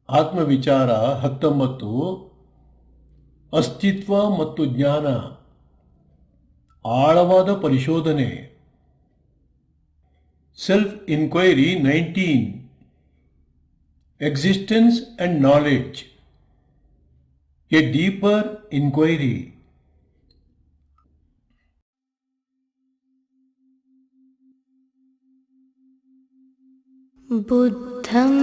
ಆತ್ಮವಿಚಾರ 19 ಅಸ್ತಿತ್ವ ಮತ್ತು ಜ್ಞಾನ ಆಳವಾದ ಪರಿಶೋಧನೆ self inquiry 19 existence and knowledge A deeper inquiry बुद्धं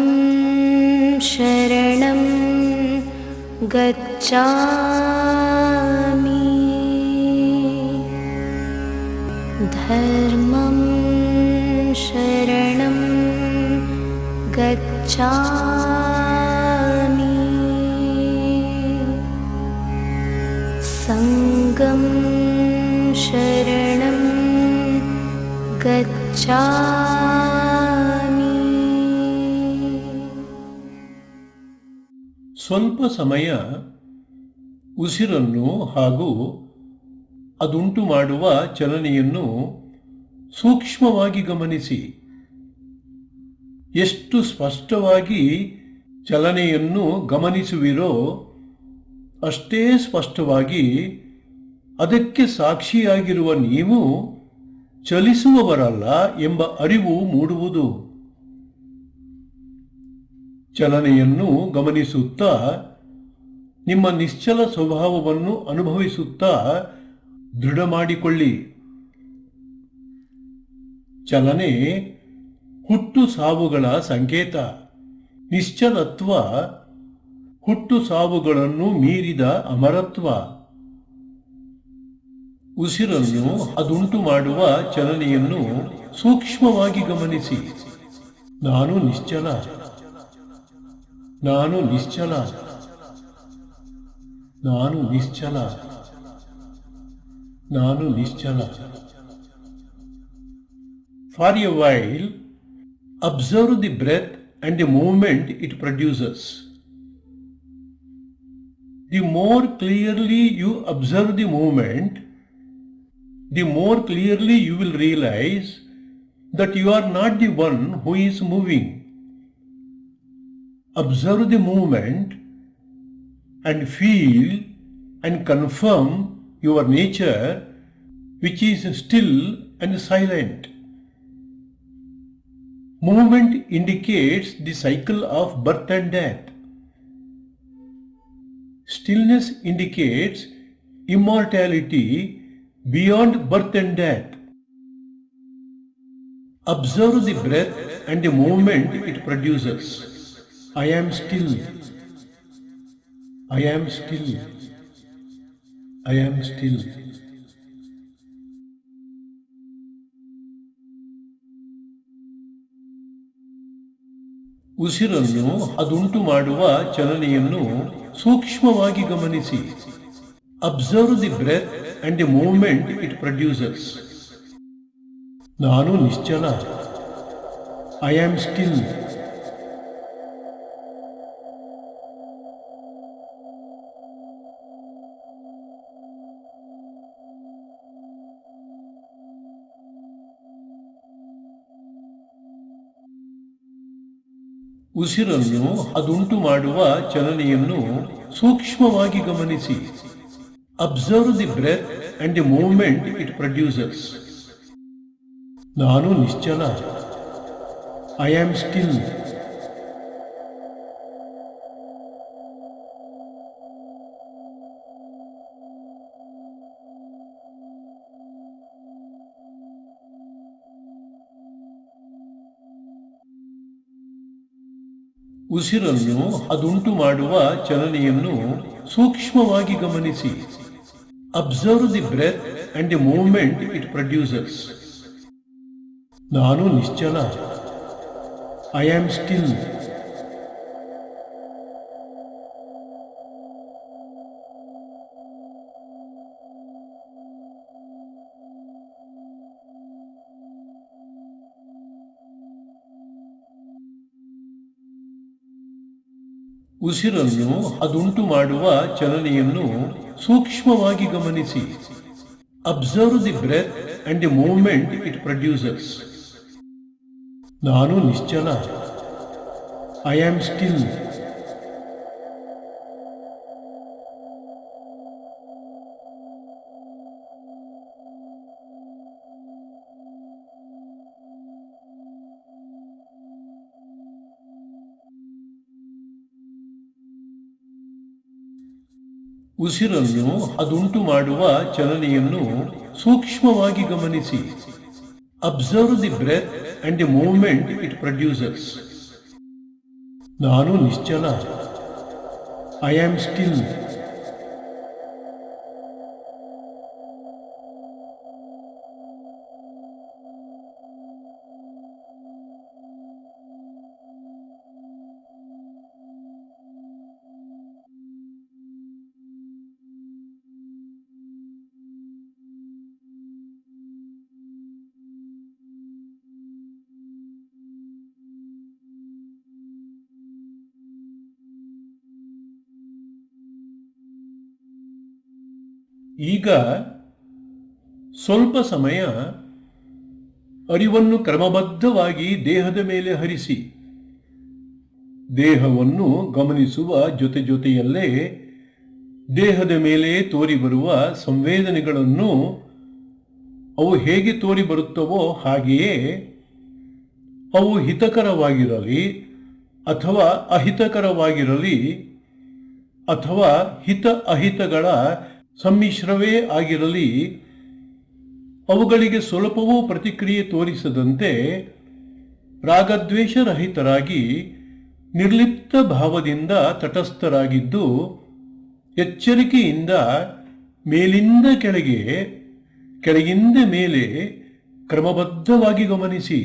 शरणं गच्छामि धर्मं शरणं गच्छामि संघं शरणं गच्छामि। ಸ್ವಲ್ಪ ಸಮಯ ಉಸಿರನ್ನು ಹಾಗೂ ಅದುಂಟು ಮಾಡುವ ಚಲನೆಯನ್ನು ಸೂಕ್ಷ್ಮವಾಗಿ ಗಮನಿಸಿ. ಎಷ್ಟು ಸ್ಪಷ್ಟವಾಗಿ ಚಲನೆಯನ್ನು ಗಮನಿಸುವಿರೋ ಅಷ್ಟೇ ಸ್ಪಷ್ಟವಾಗಿ ಅದಕ್ಕೆ ಸಾಕ್ಷಿಯಾಗಿರುವ ನೀವು ಚಲಿಸುವವರಲ್ಲ ಎಂಬ ಅರಿವು ಮೂಡುವುದು. ಚಲನೆಯನ್ನು ಗಮನಿಸುತ್ತಾ ನಿಮ್ಮ ನಿಶ್ಚಲ ಸ್ವಭಾವವನ್ನು ಅನುಭವಿಸುತ್ತಾ ದೃಢ ಮಾಡಿಕೊಳ್ಳಿ. ಚಲನೆ ಹುಟ್ಟು ಸಾವುಗಳ ಸಂಕೇತ. ನಿಶ್ಚಲತ್ವ ಹುಟ್ಟು ಸಾವುಗಳನ್ನು ಮೀರಿದ ಅಮರತ್ವ. ಉಸಿರನ್ನು ಅದುಂಟು ಮಾಡುವ ಚಲನೆಯನ್ನು ಸೂಕ್ಷ್ಮವಾಗಿ ಗಮನಿಸಿ. ನಾನು ನಿಶ್ಚಲ, ನಾನು ನಿಶ್ಚಲ, ನಾನು ನಿಶ್ಚಲ, ನಾನು ನಿಶ್ಚಲ. For a while, observe the breath and the movement it produces. The more clearly you observe the movement, the more clearly you will realize that you are not the one who is moving. Observe the movement and feel and confirm your nature, which is still and silent. Movement indicates the cycle of birth and death. Stillness indicates immortality beyond birth and death. Observe the breath and the movement it produces. I am still. I am still. I am still. ಉಸಿರನ್ನು ಅದುಂಟು ಮಾಡುವ ಚಲನೆಯನ್ನು ಸೂಕ್ಷ್ಮವಾಗಿ ಗಮನಿಸಿ. Observe the breath and the movement it produces. ನಾನು ನಿಶ್ಚಲ. I am still. ಉಸಿರನ್ನು ಅದುಂಟು ಮಾಡುವ ಚಲನೆಯನ್ನು ಸೂಕ್ಷ್ಮವಾಗಿ ಗಮನಿಸಿ. Observe the breath and the movement it produces. ನಾನು ನಿಶ್ಚಲ. I am still. ಉಸಿರನ್ನು ಅದುಂಟು ಮಾಡುವ ಚಲನೆಯನ್ನು ಸೂಕ್ಷ್ಮವಾಗಿ ಗಮನಿಸಿ. Observe the breath and the movement it produces. ನಾನು ನಿಶ್ಚಲ. I am still. ಉಸಿರನ್ನು ಅದುಂಟು ಮಾಡುವ ಚಲನೆಯನ್ನು ಸೂಕ್ಷ್ಮವಾಗಿ ಗಮನಿಸಿ. Observe the breath and the movement it produces. ನಾನು ನಿಶ್ಚಲ. I am still. ಉಸಿರನ್ನು ಅದುಂಟು ಮಾಡುವ ಚಲನೆಯನ್ನು ಸೂಕ್ಷ್ಮವಾಗಿ ಗಮನಿಸಿ. Observe the breath and the movement it produces. ನಾನು ನಿಶ್ಚಲ. I am still. ಈಗ ಸ್ವಲ್ಪ ಸಮಯ ಅರಿವನ್ನು ಕ್ರಮಬದ್ಧವಾಗಿ ದೇಹದ ಮೇಲೆ ಹರಿಸಿ. ದೇಹವನ್ನು ಗಮನಿಸುವ ಜೊತೆಯಲ್ಲೇ ದೇಹದ ಮೇಲೆ ತೋರಿಬರುವ ಸಂವೇದನೆಗಳನ್ನು ಅವು ಹೇಗೆ ತೋರಿ ಬರುತ್ತವೋ ಹಾಗೆಯೇ ಅವು ಹಿತಕರವಾಗಿರಲಿ ಅಥವಾ ಅಹಿತಕರವಾಗಿರಲಿ ಅಥವಾ ಹಿತ ಅಹಿತಗಳ ಸಮ್ಮಿಶ್ರವೇ ಆಗಿರಲಿ, ಅವುಗಳಿಗೆ ಸ್ವಲ್ಪವೂ ಪ್ರತಿಕ್ರಿಯೆ ತೋರಿಸದಂತೆ ರಾಗದ್ವೇಷರಹಿತರಾಗಿ ನಿರ್ಲಿಪ್ತ ಭಾವದಿಂದ ತಟಸ್ಥರಾಗಿದ್ದು ಎಚ್ಚರಿಕೆಯಿಂದ ಮೇಲಿಂದ ಕೆಳಗೆ, ಕೆಳಗಿಂದ ಮೇಲೆ ಕ್ರಮಬದ್ಧವಾಗಿ ಗಮನಿಸಿ.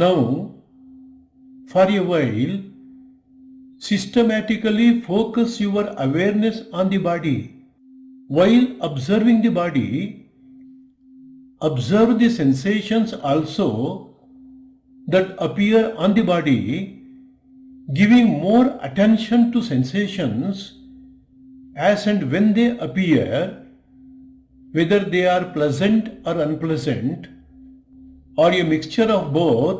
Now, for a while, systematically focus your awareness on the body. While observing the body, observe the sensations also that appear on the body, giving more attention to sensations as and when they appear, whether they are pleasant or unpleasant, or a mixture of both,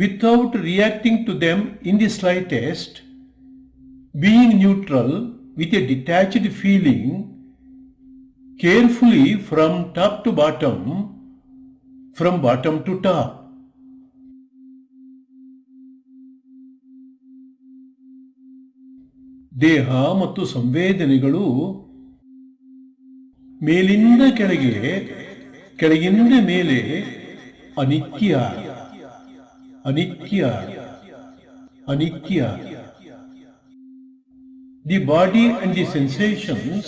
without reacting to them in the slightest, being neutral with a detached feeling, carefully from top to bottom, from bottom to top. ದೇಹ ಮತ್ತು ಸಂವೇದನೆಗಳು ಮೇಲಿಂದ ಕೆಳಗೆ, ಕೆಳಗಿಂದ ಮೇಲೆ ಅನಿತ್ಯ, ಅನಿತ್ಯ, ಅನಿತ್ಯ. The body and the sensations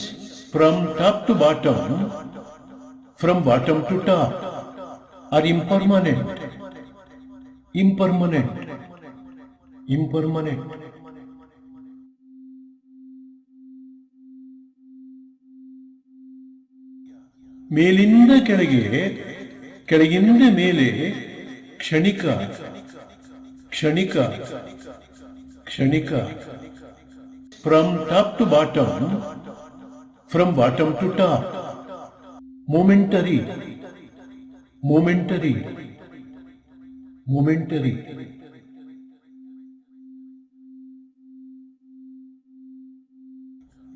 from top to bottom, from bottom to top, are impermanent, impermanent, impermanent. ಮೇಲಿಂದ ಕೆಳಗೆ, ಕೆಳಗಿಂದ ಮೇಲೆ ಕ್ಷಣಿಕ, ಕ್ಷಣಿಕ, ಕ್ಷಣಿಕ. From top to bottom, from bottom to top, momentary, momentary, momentary.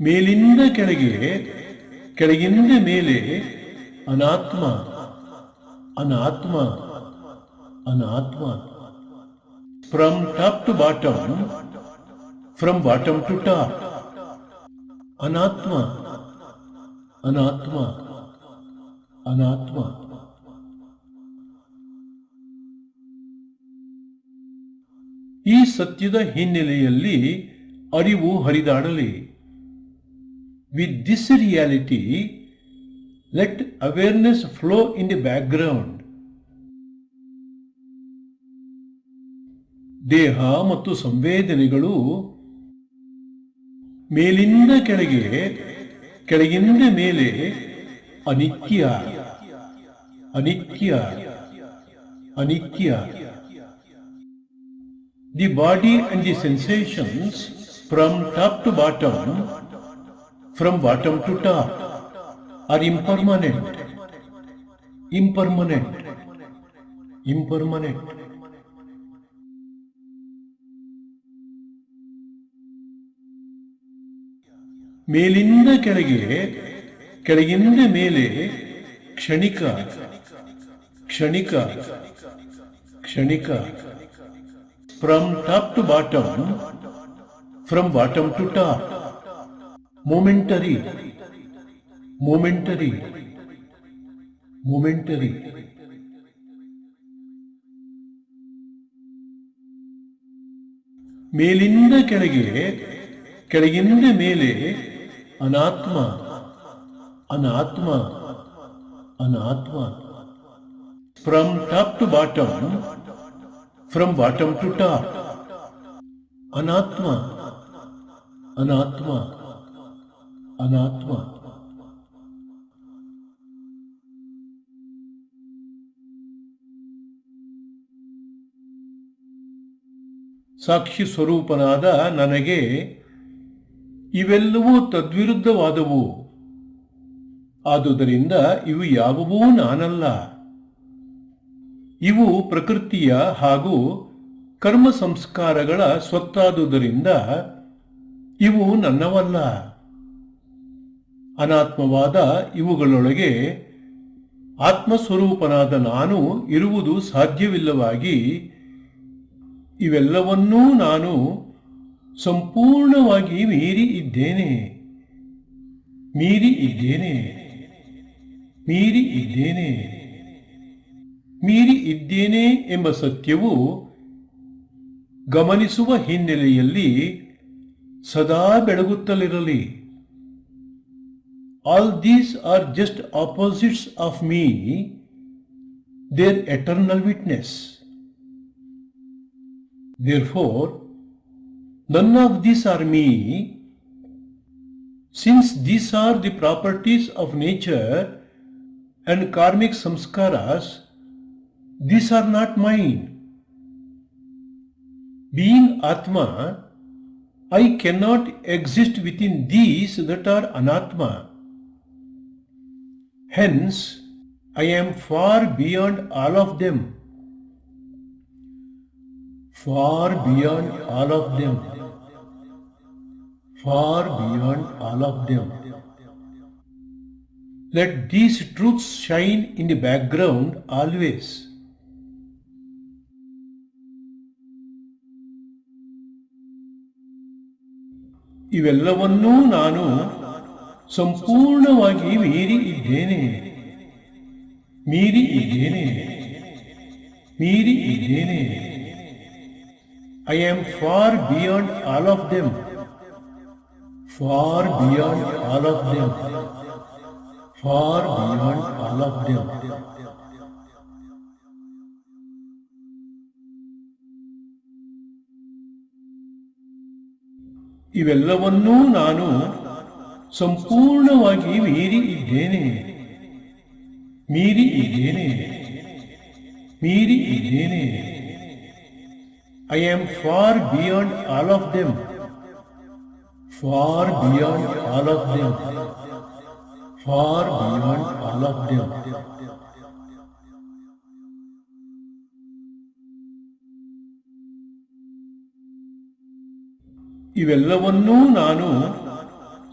ಮೇಲಿಂದ ಕೆಳಗೆ, ಕೆಳಗಿಂದ ಮೇಲೆ ಅನಾತ್ಮ, ಅನಾತ್ಮ, ಅನಾತ್ಮ. From top to bottom, from bottom to top, anatma, anatma, anatma. ಈ ಸತ್ಯದ ಹಿನ್ನೆಲೆಯಲ್ಲಿ ಅರಿವು ಹರಿದಾಡಲಿ. With this reality, let awareness flow in the background. ದೇಹ ಮತ್ತು ಸಂವೇದನೆಗಳು ಮೇಲಿಂದ ಕೆಳಗೆ, ಕೆಳಗಿಂದ ಮೇಲೆ ಅನಿತ್ಯ, ಅನಿತ್ಯ, ಅನಿತ್ಯ. The body and the sensations from top to bottom, from bottom to top, are impermanent, impermanent, impermanent. ಮೇಲಿಂದ ಕೆಳಗೆ, ಕೆಳಗಿಂದ ಮೇಲೆ ಕ್ಷಣಿಕ, ಕ್ಷಣಿಕ, ಕ್ಷಣಿಕ. From top to bottom, from bottom to top, momentary, momentary, momentary. ಮೇಲಿಂದ ಕೆಳಗೆ, ಕೆಳಗಿಂದ ಮೇಲೆ, ಅನಾತ್ಮ, ಅನಾತ್ಮ, ಅನಾತ್ಮ. From top to bottom, from bottom to top, ಅನಾತ್ಮ, ಅನಾತ್ಮ, ಅನಾತ್ಮ. ಸಾಕ್ಷಿ ಸ್ವರೂಪನಾದ ನನಗೆ ಇವೆಲ್ಲವೂ ತದ್ವಿರುದ್ಧವಾದವು. ಆದುದರಿಂದ ಇವು ಯಾವುವೂ ನಾನಲ್ಲ. ಇವು ಪ್ರಕೃತಿಯ ಹಾಗೂ ಕರ್ಮ ಸಂಸ್ಕಾರಗಳ ಸ್ವತ್ತಾದುದರಿಂದ ಇವು ನನ್ನವಲ್ಲ. ಅನಾತ್ಮವಾದ ಇವುಗಳೊಳಗೆ ಆತ್ಮಸ್ವರೂಪನಾದ ನಾನು ಇರುವುದು ಸಾಧ್ಯವಿಲ್ಲವಾಗಿ ಇವೆಲ್ಲವನ್ನೂ ನಾನು ಸಂಪೂರ್ಣವಾಗಿ ಮೀರಿ ಇದ್ದೇನೆ, ಮೀರಿ ಇದ್ದೇನೆ, ಮೀರಿ ಇದ್ದೇನೆ, ಮೀರಿ ಇದ್ದೇನೆ ಎಂಬ ಸತ್ಯವು ಗಮನಿಸುವ ಹಿನ್ನೆಲೆಯಲ್ಲಿ ಸದಾ ಬೆಳಗುತ್ತಲಿರಲಿ. All these are just opposites of me, their eternal witness. Therefore, none of these are me. Since these are the properties of nature and karmic samskaras, these are not mine. Being Atma, I cannot exist within these that are Anatma. Hence, I am far beyond all of them. Far beyond all of them. Far beyond all of them. Let these truths shine in the background always. ಇವೆಲ್ಲವನ್ನೂ ನಾನು ಸಂಪೂರ್ಣವಾಗಿ ಮೀರಿ ಇದ್ದೇನೆ, ಮೀರಿ ಇದ್ದೇನೆ, ಮೀರಿ ಇದ್ದೇನೆ. I am far beyond all of them, far beyond all of them, far beyond all of them. ಇವೆಲ್ಲವನ್ನೂ ನಾನು ಸಂಪೂರ್ಣವಾಗಿ ಮೀರಿ ಇದ್ದೇನೆ, ಮೀರಿ ಇದ್ದೇನೆ, ಮೀರಿ ಇದ್ದೇನೆ. I am far beyond all of them, far beyond all of them, far beyond all of them. ಇವೆಲ್ಲವನ್ನೂ ನಾನು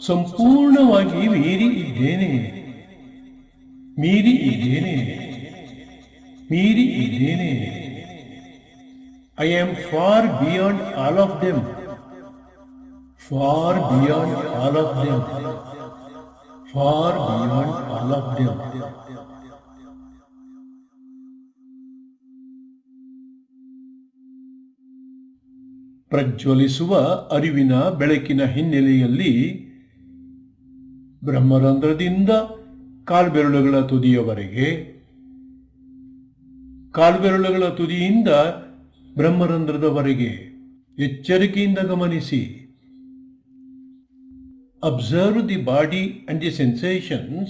ಸಂಪೂರ್ಣವಾಗಿ ಮೀರಿ ಇದ್ದೇನೆ, ಮೀರಿ ಇದ್ದೇನೆ, ಮೀರಿ ಇದ್ದೇನೆ. I am far beyond all of them, far beyond all of them, far beyond all of them. ಪ್ರಜ್ವಲಿಸುವ ಅರಿವಿನ ಬೆಳಕಿನ ಹಿನ್ನೆಲೆಯಲ್ಲಿ ಬ್ರಹ್ಮರಂಧ್ರದಿಂದ ಕಾಲ್ಬೆರಳುಗಳ ತುದಿಯವರೆಗೆ, ಕಾಲ್ಬೆರಳುಗಳ ತುದಿಯಿಂದ ಬ್ರಹ್ಮರಂಧ್ರದವರೆಗೆ ಎಚ್ಚರಿಕೆಯಿಂದ ಗಮನಿಸಿ. Observe the body and the sensations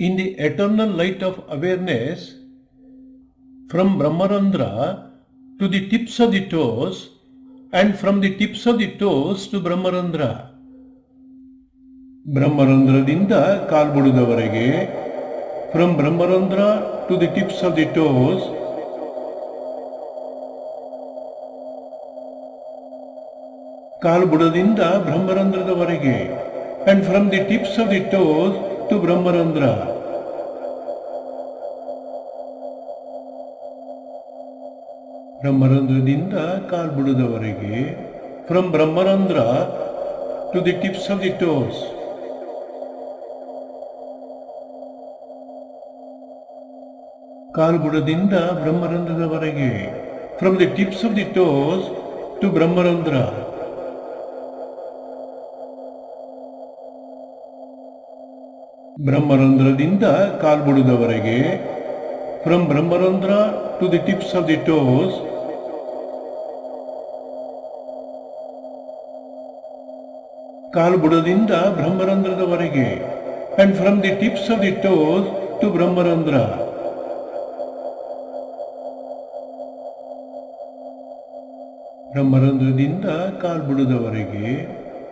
in the eternal light of awareness from Brahmarandhra to the tips of the toes and from the tips of the toes to Brahmarandhra. ಬ್ರಹ್ಮರಂಧ್ರದಿಂದ ಕಾಲ್ಬುಡದವರೆಗೆ, from Brahmarandhra to the tips of the toes, ಕಾಲ್ಬುಡದಿಂದ ಬ್ರಹ್ಮರಂಧ್ರದವರೆಗೆ, and from the tips of the toes to Brahmarandhra. ಬ್ರಹ್ಮರಂಧ್ರದಿಂದ ಕಾಲ್ಬುಡದವರೆಗೆ, from Brahmarandhra to the tips of the toes. ಕಾಲ್ಬುಡದಿಂದ ಬ್ರಹ್ಮರಂಧ್ರದವರೆಗೆ, from the tips of the toes to Brahmarandhra. ಬ್ರಹ್ಮರಂಧ್ರದಿಂದ ಕಾಲ್ಬುಡದವರೆಗೆ, from Brahmarandhra to the tips of the toes. ಕಾಲ್ಬುಡದಿಂದ ಬ್ರಹ್ಮರಂಧ್ರದವರೆಗೆ, and from the tips of the toes to Brahmarandhra. ಬ್ರಹ್ಮರಂಧ್ರದಿಂದ ಕಾಲ್ಬುಡದವರೆಗೆ,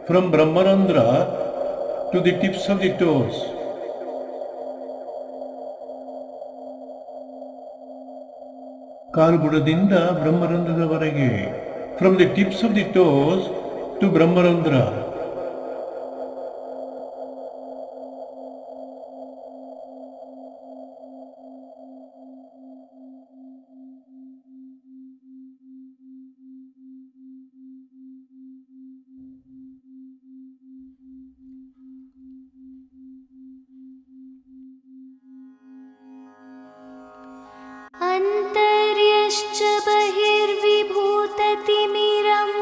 from Brahmarandhra to the tips of the toes. ಕಾಲ್ಬುಡದಿಂದ ಬ್ರಹ್ಮರಂಧ್ರದವರೆಗೆ, from the tips of the toes to Brahmarandhra. अन्तर्यश्च बहिर्विभूततिमिरं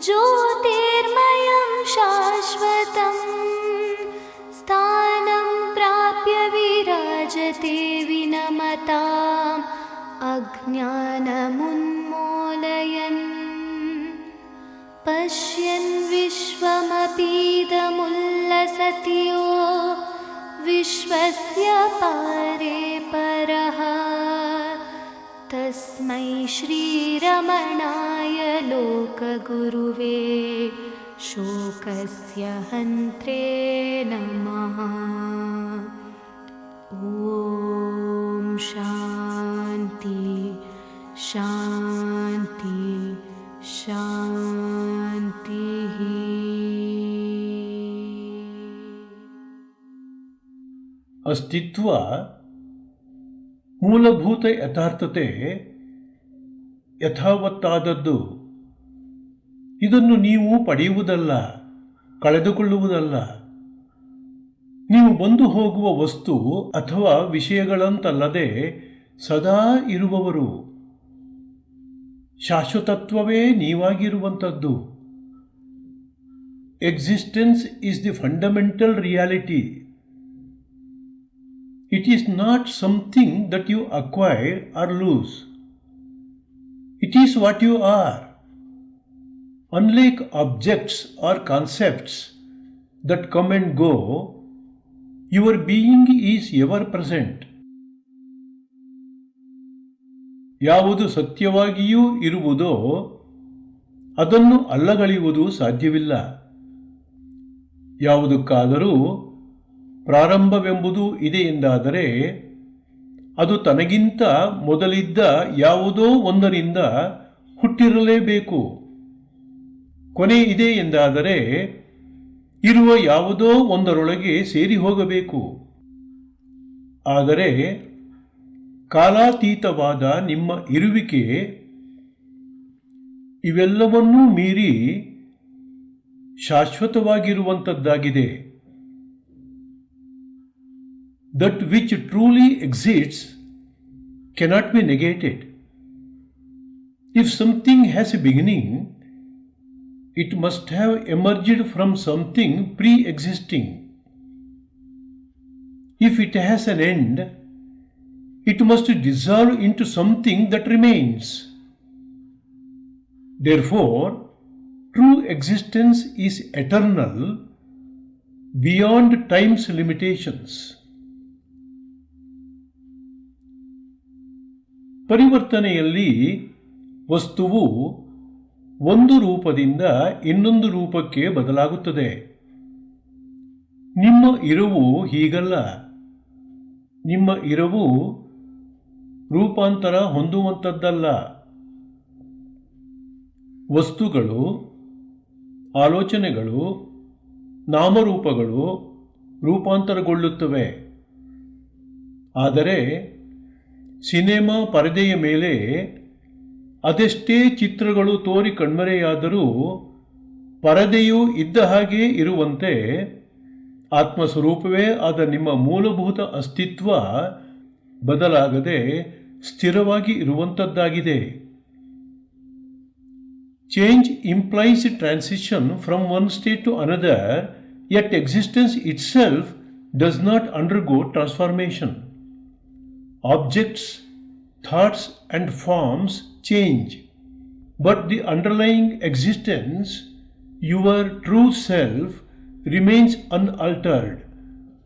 ज्योतिर्मयं शाश्वतं स्थानं प्राप्य विराजते विनमताम् अज्ञानमुन्मूलयन् पश्यन् विश्वमपीदमुल्लसति यो विश्वस्य पारे परः तस्मै श्रीरमणाय लोकगुरुवे शोकस्य हन्त्रे नमः. ॐ शान्ति शान्ति शान्तिः. ಅಸ್ತಿತ್ವ, ಮೂಲಭೂತ ಯಥಾರ್ಥತೆ, ಯಥಾವತ್ತಾದದ್ದು. ಇದನ್ನು ನೀವು ಪಡೆಯುವುದಲ್ಲ, ಕಳೆದುಕೊಳ್ಳುವುದಲ್ಲ. ನೀವು ಬಂದು ಹೋಗುವ ವಸ್ತು ಅಥವಾ ವಿಷಯಗಳಂತಲ್ಲದೆ ಸದಾ ಇರುವವರು. ಶಾಶ್ವತತ್ವವೇ ನೀವಾಗಿರುವಂಥದ್ದು. Existence is the fundamental reality. It is not something that you acquire or lose. It is what you are. Unlike objects or concepts that come and go, your being is ever present. ಯಾವುದು ಸತ್ಯವಾಗಿಯೂ ಇರುವುದೋ ಅದನ್ನು ಅಲ್ಲಗಳೆಯುವುದು ಸಾಧ್ಯವಿಲ್ಲ. ಯಾವುದಕ್ಕಾದರೂ ಪ್ರಾರಂಭವೆಂಬುದು ಇದೆ ಎಂದಾದರೆ ಅದು ತನಗಿಂತ ಮೊದಲಿದ್ದ ಯಾವುದೋ ಒಂದರಿಂದ ಹುಟ್ಟಿರಲೇಬೇಕು. ಕೊನೆ ಇದೆ ಎಂದಾದರೆ ಇರುವ ಯಾವುದೋ ಒಂದರೊಳಗೆ ಸೇರಿ ಹೋಗಬೇಕು. ಆದರೆ ಕಾಲಾತೀತವಾದ ನಿಮ್ಮ ಇರುವಿಕೆ ಇವೆಲ್ಲವನ್ನೂ ಮೀರಿ ಶಾಶ್ವತವಾಗಿರುವಂಥದ್ದಾಗಿದೆ. That which truly exists cannot be negated. If something has a beginning, it must have emerged from something pre-existing. If it has an end, it must dissolve into something that remains. Therefore, true existence is eternal, beyond time's limitations. ಪರಿವರ್ತನೆಯಲ್ಲಿ ವಸ್ತುವು ಒಂದು ರೂಪದಿಂದ ಇನ್ನೊಂದು ರೂಪಕ್ಕೆ ಬದಲಾಗುತ್ತದೆ. ನಿಮ್ಮ ಇರವು ಹೀಗಲ್ಲ. ನಿಮ್ಮ ಇರವು ರೂಪಾಂತರ ಹೊಂದುವಂಥದ್ದಲ್ಲ. ವಸ್ತುಗಳು, ಆಲೋಚನೆಗಳು, ನಾಮರೂಪಗಳು ರೂಪಾಂತರಗೊಳ್ಳುತ್ತವೆ. ಆದರೆ ಸಿನೆಮಾ ಪರದೆಯ ಮೇಲೆ ಅದೆಷ್ಟೇ ಚಿತ್ರಗಳು ತೋರಿ ಕಣ್ಮರೆಯಾದರೂ, ಪರದೆಯು ಇದ್ದ ಹಾಗೆ ಇರುವಂತೆ ಆತ್ಮಸ್ವರೂಪವೇ ಆದ ನಿಮ್ಮ ಮೂಲಭೂತ ಅಸ್ತಿತ್ವ ಬದಲಾಗದೆ ಸ್ಥಿರವಾಗಿ ಇರುವಂಥದ್ದಾಗಿದೆ. Change implies transition from one state to another, yet existence itself does not undergo transformation. Objects, thoughts, and forms change, but the underlying existence, your true self, remains unaltered,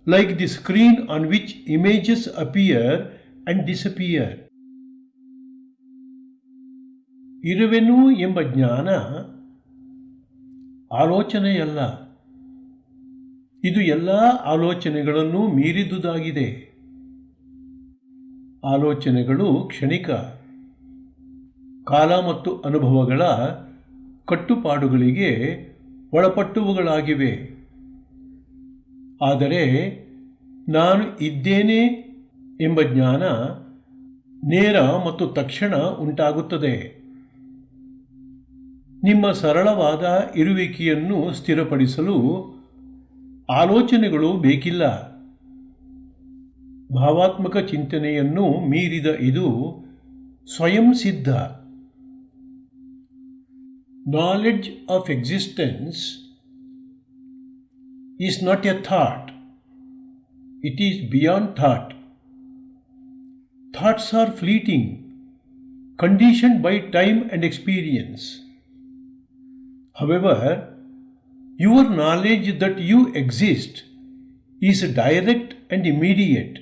like the screen on which images appear and disappear. ಇರುವೆನು ಎಂಬ ಜ್ಞಾನ ಆಲೋಚನೆಯಲ್ಲ, ಇದು ಎಲ್ಲ ಆಲೋಚನೆಗಳನ್ನು ಮೀರಿದುದಾಗಿದೆ. ಆಲೋಚನೆಗಳು ಕ್ಷಣಿಕ, ಕಾಲ ಮತ್ತು ಅನುಭವಗಳ ಕಟ್ಟುಪಾಡುಗಳಿಗೆ ಒಳಪಟ್ಟವುಗಳಾಗಿವೆ. ಆದರೆ ನಾನು ಇದ್ದೇನೆ ಎಂಬ ಜ್ಞಾನ ನೇರ ಮತ್ತು ತಕ್ಷಣ ಉಂಟಾಗುತ್ತದೆ. ನಿಮ್ಮ ಸರಳವಾದ ಇರುವಿಕೆಯನ್ನು ಸ್ಥಿರಪಡಿಸಲು ಆಲೋಚನೆಗಳು ಬೇಕಿಲ್ಲ. ಭಾವಾತ್ಮಕ ಚಿಂತನೆಯನ್ನು ಮೀರಿದ ಇದು ಸ್ವಯಂ ಸಿದ್ಧ. Knowledge of existence is not a thought, it is beyond thought. Thoughts are fleeting, conditioned by time and experience. However, your knowledge that you exist is direct and immediate.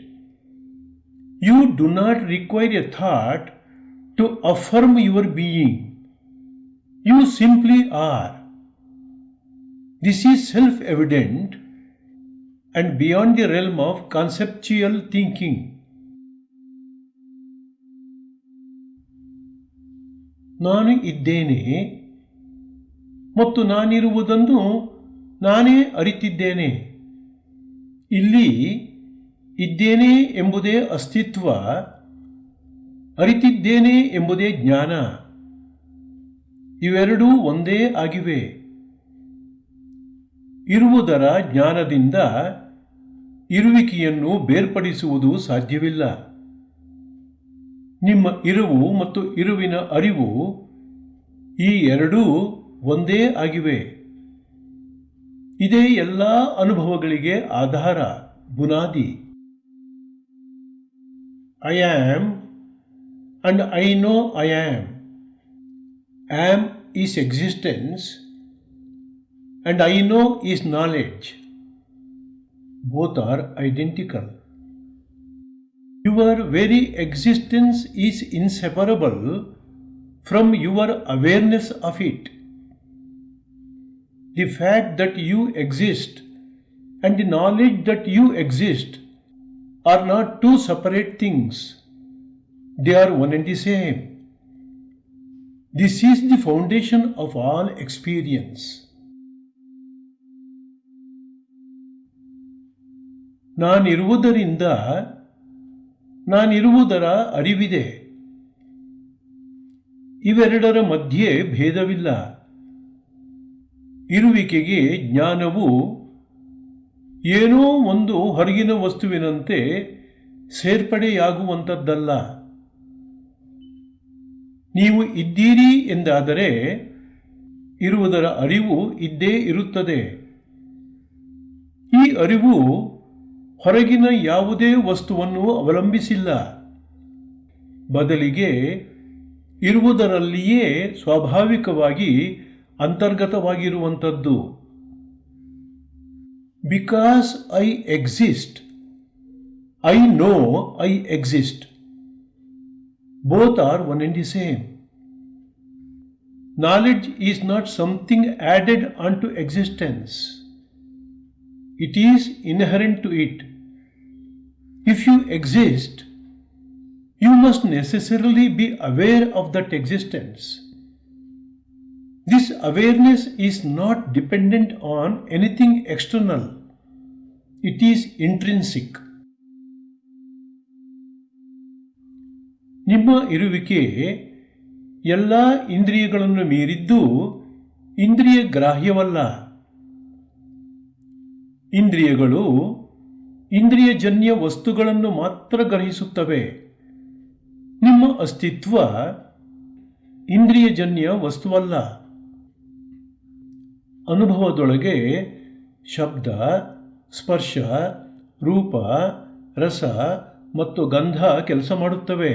You do not require a thought to affirm your being. You simply are. This is self-evident and beyond the realm of conceptual thinking. ನಾನು ಇದ್ದೇನೆ ಮತ್ತು ನಾನಿರುವುದನ್ನು ನಾನೇ ಅರಿತಿದ್ದೇನೆ. ಇಲ್ಲಿ ಇದ್ದೇನೆ ಎಂಬುದೇ ಅಸ್ತಿತ್ವ, ಅರಿತಿದ್ದೇನೆ ಎಂಬುದೇ ಜ್ಞಾನ. ಇವೆರಡೂ ಒಂದೇ ಆಗಿವೆ. ಇರುವುದರ ಜ್ಞಾನದಿಂದ ಇರುವಿಕೆಯನ್ನು ಬೇರ್ಪಡಿಸುವುದು ಸಾಧ್ಯವಿಲ್ಲ. ನಿಮ್ಮ ಇರುವು ಮತ್ತು ಇರುವಿನ ಅರಿವು ಈ ಎರಡೂ ಒಂದೇ ಆಗಿವೆ. ಇದೇ ಎಲ್ಲ ಅನುಭವಗಳಿಗೆ ಆಧಾರ, ಬುನಾದಿ. I am and I know I am. Am is existence and I know is knowledge. Both are identical. Your very existence is inseparable from your awareness of it. The fact that you exist and the knowledge that you exist are not two separate things. They are one and the same. This is the foundation of all experience. ನಾನಿರುವುದರಿಂದ ನಾನಿರುವುದರ ಅರಿವಿದೆ. ಇವೆರಡರ ಮಧ್ಯೆ ಭೇದವಿಲ್ಲ. ಇರುವಿಕೆಗೆ ಜ್ಞಾನವು ಏನೋ ಒಂದು ಹೊರಗಿನ ವಸ್ತುವಿನಂತೆ ಸೇರ್ಪಡೆಯಾಗುವಂಥದ್ದಲ್ಲ. ನೀವು ಇದ್ದೀರಿ ಎಂದಾದರೆ ಇರುವುದರ ಅರಿವು ಇದ್ದೇ ಇರುತ್ತದೆ. ಈ ಅರಿವು ಹೊರಗಿನ ಯಾವುದೇ ವಸ್ತುವನ್ನು ಅವಲಂಬಿಸಿಲ್ಲ. ಬದಲಿಗೆ ಇರುವುದರಲ್ಲಿಯೇ ಸ್ವಾಭಾವಿಕವಾಗಿ ಅಂತರ್ಗತವಾಗಿರುವಂಥದ್ದು. Because I exist, I know I exist. Both are one and the same. Knowledge is not something added on to existence. It is inherent to it. If you exist, you must necessarily be aware of that existence. This awareness is not dependent on anything external. It is intrinsic. ನಿಮ್ಮ ಇರುವಿಕೆ ಎಲ್ಲ ಇಂದ್ರಿಯಗಳನ್ನು ಮೀರಿದ್ದು ಇಂದ್ರಿಯ ಗ್ರಾಹ್ಯವಲ್ಲ. ಇಂದ್ರಿಯಗಳು ಇಂದ್ರಿಯಜನ್ಯ ವಸ್ತುಗಳನ್ನು ಮಾತ್ರ ಗ್ರಹಿಸುತ್ತವೆ. ನಿಮ್ಮ ಅಸ್ತಿತ್ವ ಇಂದ್ರಿಯಜನ್ಯ ವಸ್ತುವಲ್ಲ. ಅನುಭವದೊಳಗೆ ಶಬ್ದ, ಸ್ಪರ್ಶ, ರೂಪ, ರಸ ಮತ್ತು ಗಂಧ ಕೆಲಸ ಮಾಡುತ್ತವೆ.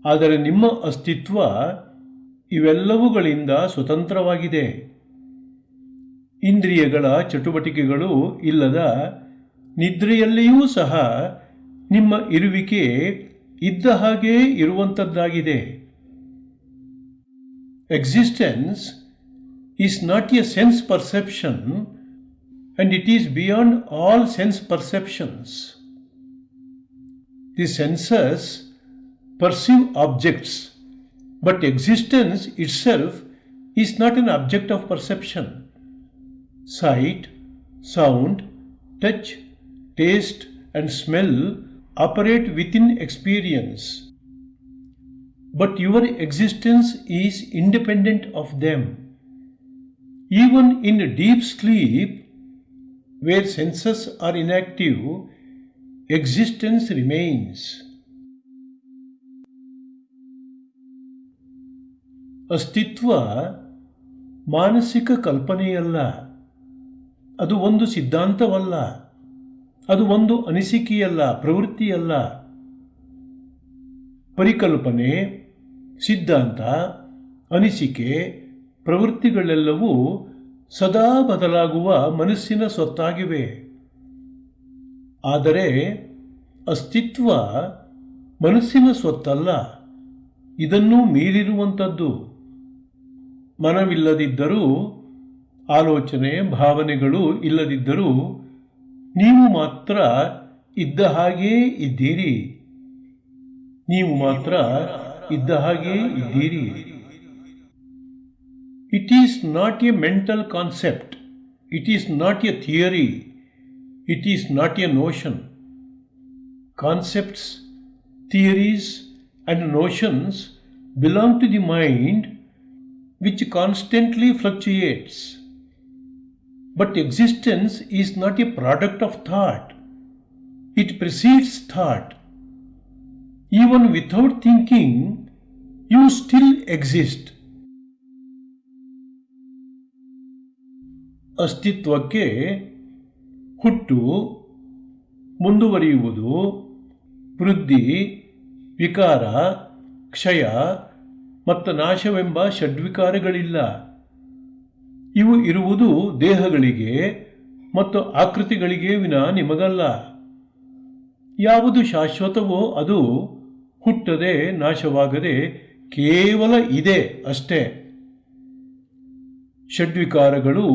ಆದರೆ ನಿಮ್ಮ ಅಸ್ತಿತ್ವ ಇವೆಲ್ಲವುಗಳಿಂದ ಸ್ವತಂತ್ರವಾಗಿದೆ. ಇಂದ್ರಿಯಗಳ ಚಟುವಟಿಕೆಗಳು ಇಲ್ಲದ ನಿದ್ರೆಯಲ್ಲಿಯೂ ಸಹ ನಿಮ್ಮ ಇರುವಿಕೆ ಇದ್ದ ಹಾಗೇ ಇರುವಂಥದ್ದಾಗಿದೆ. Existence is not a sense perception and it is beyond all sense perceptions. The senses perceive objects, but existence itself is not an object of perception. Sight, sound, touch, taste, and smell operate within experience, but your existence is independent of them. Even in deep sleep, where senses are inactive, existence remains. ಅಸ್ತಿತ್ವ ಮಾನಸಿಕ ಕಲ್ಪನೆಯಲ್ಲ. ಅದು ಒಂದು ಸಿದ್ಧಾಂತವಲ್ಲ. ಅದು ಒಂದು ಅನಿಸಿಕೆಯಲ್ಲ, ಪ್ರವೃತ್ತಿಯಲ್ಲ. ಪರಿಕಲ್ಪನೆ, ಸಿದ್ಧಾಂತ, ಅನಿಸಿಕೆ, ಪ್ರವೃತ್ತಿಗಳೆಲ್ಲವೂ ಸದಾ ಬದಲಾಗುವ ಮನಸ್ಸಿನ ಸ್ವತ್ತಾಗಿವೆ. ಆದರೆ ಅಸ್ತಿತ್ವ ಮನಸ್ಸಿನ ಸ್ವತ್ತಲ್ಲ, ಇದನ್ನೂ ಮೀರಿರುವಂಥದ್ದು. ಮನವಿಲ್ಲದಿದ್ದರೂ, ಆಲೋಚನೆ ಭಾವನೆಗಳು ಇಲ್ಲದಿದ್ದರೂ ನೀವು ಮಾತ್ರ ಇದ್ದ ಹಾಗೇ ಇದ್ದೀರಿ. ನೀವು ಮಾತ್ರ ಇದ್ದ ಹಾಗೇ ಇದ್ದೀರಿ. It is not a mental concept. It is not a theory. It is not a notion. Concepts, theories, and notions belong to the mind, which constantly fluctuates. But existence is not a product of thought. It precedes thought. Even without thinking, you still exist. ಅಸ್ತಿತ್ವಕ್ಕೆ ಹುಟ್ಟು, ಮುಂದುವರಿಯುವುದು, ವೃದ್ಧಿ, ವಿಕಾರ, ಕ್ಷಯ ಮತ್ತು ನಾಶವೆಂಬ ಷಡ್ವಿಕಾರಗಳಿಲ್ಲ. ಇವು ಇರುವುದು ದೇಹಗಳಿಗೆ ಮತ್ತು ಆಕೃತಿಗಳಿಗೆ ವಿನಾ ನಿಮಗಲ್ಲ. ಯಾವುದು ಶಾಶ್ವತವೋ ಅದು ಹುಟ್ಟದೆ ನಾಶವಾಗದೆ ಕೇವಲ ಇದೆ ಅಷ್ಟೇ. ಷಡ್ವಿಕಾರಗಳು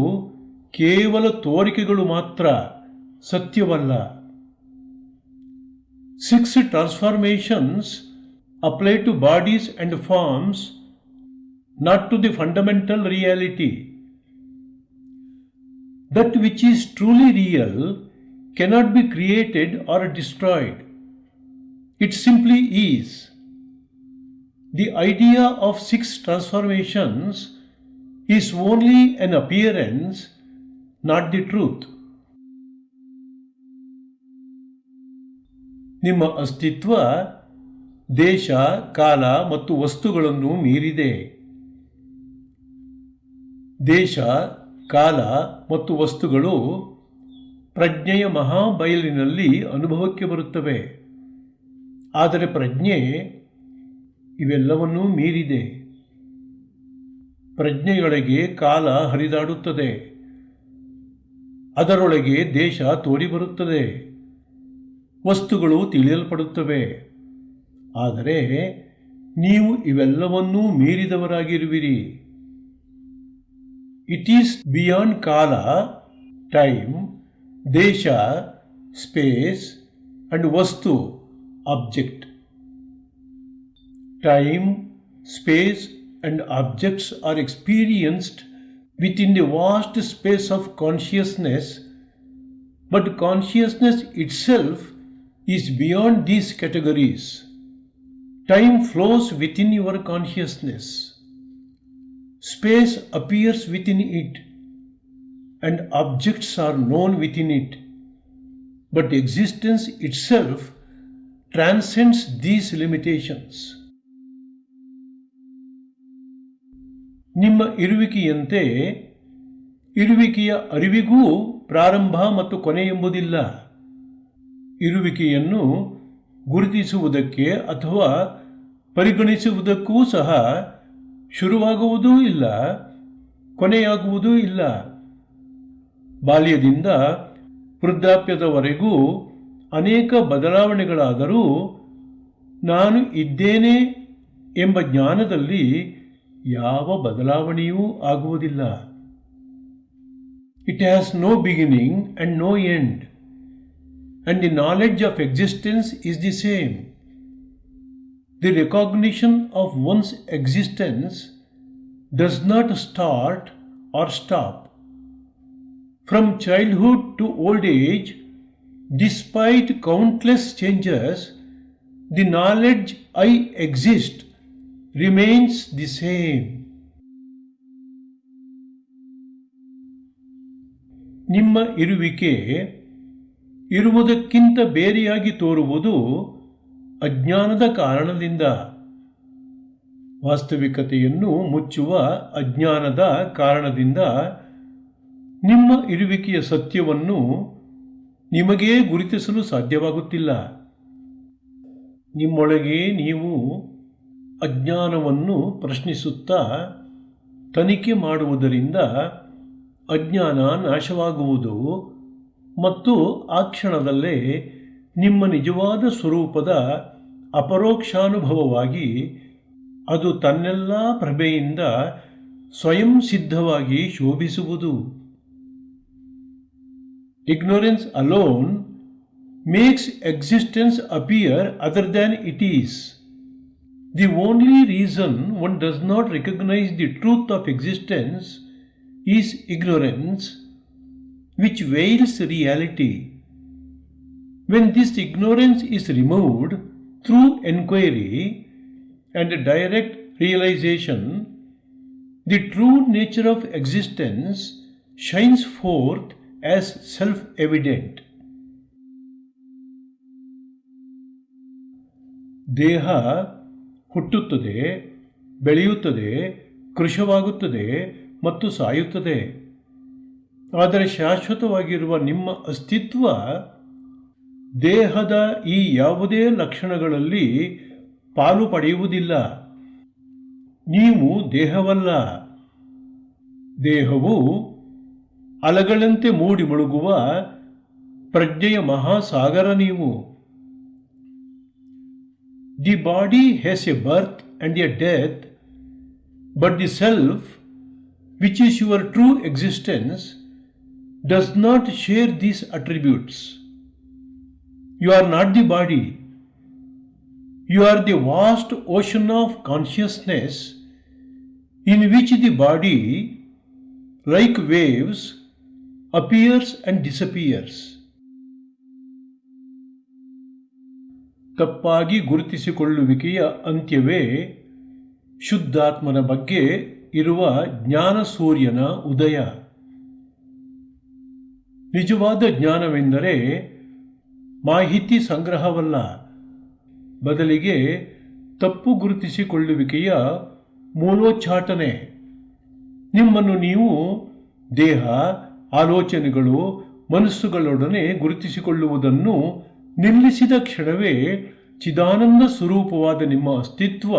ಕೇವಲ ತೋರಿಕೆಗಳು ಮಾತ್ರ, ಸತ್ಯವಲ್ಲ. 6 transformations apply to bodies and forms, not to the fundamental reality. That which is truly real cannot be created or destroyed. It simply is. The idea of 6 transformations is only an appearance, not the truth. ನಿಮ್ಮ ಅಸ್ತಿತ್ವ ದೇಶ, ಕಾಲ ಮತ್ತು ವಸ್ತುಗಳನ್ನು ಮೀರಿದೆ. ದೇಶ, ಕಾಲ ಮತ್ತು ವಸ್ತುಗಳು ಪ್ರಜ್ಞೆಯ ಮಹಾಬಯಲಿನಲ್ಲಿ ಅನುಭವಕ್ಕೆ ಬರುತ್ತವೆ. ಆದರೆ ಪ್ರಜ್ಞೆ ಇವೆಲ್ಲವನ್ನೂ ಮೀರಿದೆ. ಪ್ರಜ್ಞೆಯೊಳಗೆ ಕಾಲ ಹರಿದಾಡುತ್ತದೆ. ಅದರೊಳಗೆ ದೇಶ ತೋರಿಬರುತ್ತದೆ. ವಸ್ತುಗಳು ತಿಳಿಯಲ್ಪಡುತ್ತವೆ. ಆದರೆ ನೀವು ಇವೆಲ್ಲವನ್ನೂ ಮೀರಿದವರಾಗಿರುವಿರಿ. ಇಟ್ ಈಸ್ ಬಿಯಾಂಡ್ ಕಾಲ, ಟೈಮ್, ದೇಶ, ಸ್ಪೇಸ್ ಅಂಡ್ ವಸ್ತು, object. Time, space and objects are experienced within the vast space of consciousness, but consciousness itself is beyond these categories. Time flows within your consciousness. Space appears within it, and objects are known within it. But existence itself transcends these limitations. ನಿಮ್ಮ ಇರುವಿಕೆಯಂತೆ ಇರುವಿಕೆಯ ಅರಿವಿಗೂ ಪ್ರಾರಂಭ ಮತ್ತು ಕೊನೆ ಎಂಬುದಿಲ್ಲ. ಇರುವಿಕೆಯನ್ನು ಗುರುತಿಸುವುದಕ್ಕೆ ಅಥವಾ ಪರಿಗಣಿಸುವುದಕ್ಕೂ ಸಹ ಶುರುವಾಗುವುದೂ ಇಲ್ಲ, ಕೊನೆಯಾಗುವುದೂ ಇಲ್ಲ. ಬಾಲ್ಯದಿಂದ ವೃದ್ಧಾಪ್ಯದವರೆಗೂ ಅನೇಕ ಬದಲಾವಣೆಗಳಾದರೂ ನಾನು ಇದ್ದೇನೆ ಎಂಬ ಜ್ಞಾನದಲ್ಲಿ ಯಾವ ಬದಲಾವಣೆಯೂ ಆಗುವುದಿಲ್ಲ. It has no beginning and no end, and the knowledge of existence is the same. The recognition of one's existence does not start or stop. From childhood to old age, despite countless changes, the knowledge I exist remains the same. ನಿಮ್ಮ ಇರುವಿಕೆ ಇರುವುದಕ್ಕಿಂತ ಬೇರೆಯಾಗಿ ತೋರುವುದು ಅಜ್ಞಾನದ ಕಾರಣದಿಂದ. ವಾಸ್ತವಿಕತೆಯನ್ನು ಮುಚ್ಚುವ ಅಜ್ಞಾನದ ಕಾರಣದಿಂದ ನಿಮ್ಮ ಇರುವಿಕೆಯ ಸತ್ಯವನ್ನು ನಿಮಗೇ ಗುರುತಿಸಲು ಸಾಧ್ಯವಾಗುತ್ತಿಲ್ಲ. ನಿಮ್ಮೊಳಗೆ ನೀವು ಅಜ್ಞಾನವನ್ನು ಪ್ರಶ್ನಿಸುತ್ತಾ ತನಿಖೆ ಮಾಡುವುದರಿಂದ ಅಜ್ಞಾನ ನಾಶವಾಗುವುದು ಮತ್ತು ಆ ಕ್ಷಣದಲ್ಲೇ ನಿಮ್ಮ ನಿಜವಾದ ಸ್ವರೂಪದ ಅಪರೋಕ್ಷಾನುಭವವಾಗಿ ಅದು ತನ್ನೆಲ್ಲ ಪ್ರಭೆಯಿಂದ ಸ್ವಯಂ ಸಿದ್ಧವಾಗಿ ಶೋಭಿಸುವುದು. Ignorance alone makes existence appear other than it is. The only reason one does not recognize the truth of existence is ignorance, which veils reality. When this ignorance is removed through inquiry and direct realization, the true nature of existence shines forth as self-evident. ದೇಹ ಹುಟ್ಟುತ್ತದೆ, ಬೆಳೆಯುತ್ತದೆ, ಕೃಶವಾಗುತ್ತದೆ ಮತ್ತು ಸಾಯುತ್ತದೆ. ಆದರೆ ಶಾಶ್ವತವಾಗಿರುವ ನಿಮ್ಮ ಅಸ್ತಿತ್ವ ದೇಹದ ಈ ಯಾವುದೇ ಲಕ್ಷಣಗಳಲ್ಲಿ ಪಾಲು ಪಡೆಯುವುದಿಲ್ಲ. ನೀವು ದೇಹವಲ್ಲ. ದೇಹವು ಅಲೆಗಳಂತೆ ಮೂಡಿ ಮುಳುಗುವ ಪ್ರಜ್ಞೆಯ ಮಹಾಸಾಗರ ನೀವು. The body has A birth and A death, but the self, which is your true existence, does not share these attributes. You are not the body. You are the vast ocean of consciousness in which the body, like waves, appears and disappears. ತಪ್ಪಾಗಿ ಗುರುತಿಸಿಕೊಳ್ಳುವಿಕೆಯ ಅಂತ್ಯವೇ ಶುದ್ಧಾತ್ಮನ ಬಗ್ಗೆ ಇರುವ ಜ್ಞಾನ ಸೂರ್ಯನ ಉದಯ. ನಿಜವಾದ ಜ್ಞಾನವೆಂದರೆ ಮಾಹಿತಿ ಸಂಗ್ರಹವಲ್ಲ, ಬದಲಿಗೆ ತಪ್ಪು ಗುರುತಿಸಿಕೊಳ್ಳುವಿಕೆಯ ಮೂಲೋಚ್ಚಾಟನೆ. ನಿಮ್ಮನ್ನು ನೀವು ದೇಹ, ಆಲೋಚನೆಗಳು, ಮನಸ್ಸುಗಳೊಡನೆ ಗುರುತಿಸಿಕೊಳ್ಳುವುದನ್ನು ನಿಲ್ಲಿಸಿದ ಕ್ಷಣವೇ ಚಿದಾನಂದ ಸ್ವರೂಪವಾದ ನಿಮ್ಮ ಅಸ್ತಿತ್ವ